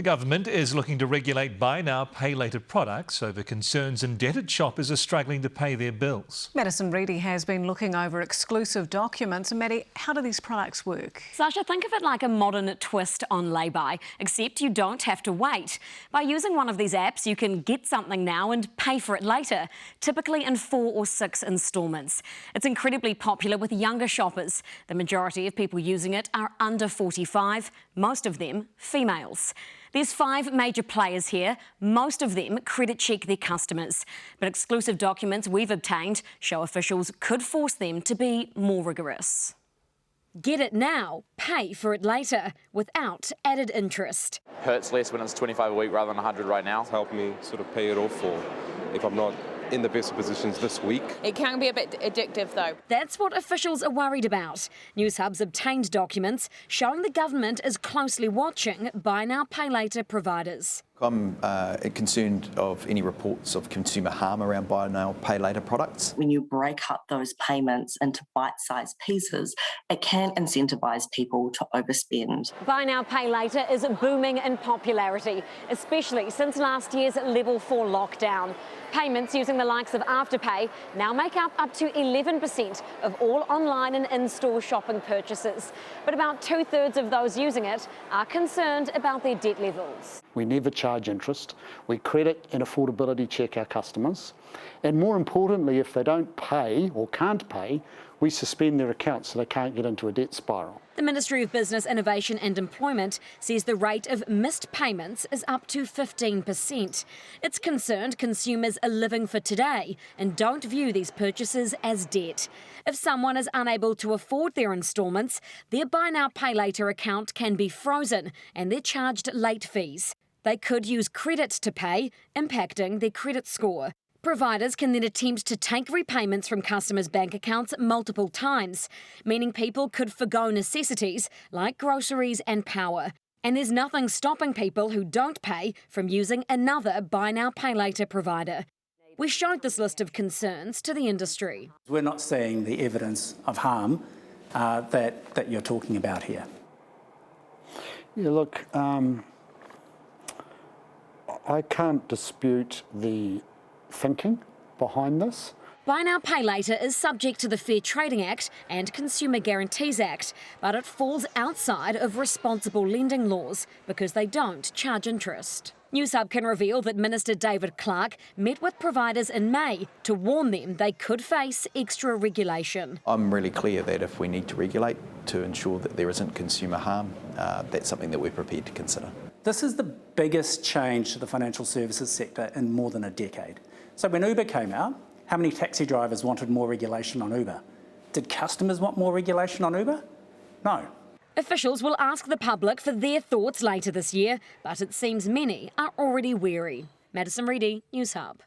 The government is looking to regulate buy now, pay later products over concerns indebted shoppers are struggling to pay their bills. Madison Reidy has been looking over exclusive documents. And Maddie, how do these products work? Sasha, think of it like a modern twist on lay-by, except you don't have to wait. By using one of these apps, you can get something now and pay for it later, typically in 4 or 6 instalments. It's incredibly popular with younger shoppers. The majority of people using it are under 45, most of them females. There's 5 major players here. Most of them credit check their customers. But exclusive documents we've obtained show officials could force them to be more rigorous. Get it now, pay for it later, without added interest. Hurts less when it's 25 a week rather than 100 right now. It's helped me sort of pay it off, or if I'm not in the best of positions this week. It can be a bit addictive though. That's what officials are worried about. Newshub's obtained documents showing the government is closely watching buy now, pay later providers. I'm concerned of any reports of consumer harm around buy now, pay later products. When you break up those payments into bite-sized pieces, it can incentivise people to overspend. Buy now, pay later is booming in popularity, especially since last year's level 4 lockdown. Payments using the likes of Afterpay now make up to 11% of all online and in-store shopping purchases. But about 2/3 of those using it are concerned about their debt levels. We never charge interest. We credit and affordability check our customers. And more importantly, if they don't pay or can't pay, we suspend their accounts so they can't get into a debt spiral. The Ministry of Business, Innovation and Employment says the rate of missed payments is up to 15%. It's concerned consumers are living for today and don't view these purchases as debt. If someone is unable to afford their instalments, their buy now, pay later account can be frozen and they're charged late fees. They could use credit to pay, impacting their credit score. Providers can then attempt to take repayments from customers' bank accounts multiple times, meaning people could forgo necessities like groceries and power. And there's nothing stopping people who don't pay from using another buy now, pay later provider. We showed this list of concerns to the industry. We're not seeing the evidence of harm that you're talking about here. Yeah, look, I can't dispute the thinking behind this. Buy now, pay later is subject to the Fair Trading Act and Consumer Guarantees Act, but it falls outside of responsible lending laws because they don't charge interest. Newshub can reveal that Minister David Clark met with providers in May to warn them they could face extra regulation. I'm really clear that if we need to regulate to ensure that there isn't consumer harm, that's something that we're prepared to consider. This is the biggest change to the financial services sector in more than a decade. So when Uber came out, how many taxi drivers wanted more regulation on Uber? Did customers want more regulation on Uber? No. Officials will ask the public for their thoughts later this year, but it seems many are already wary. Madison Reidy, Newshub.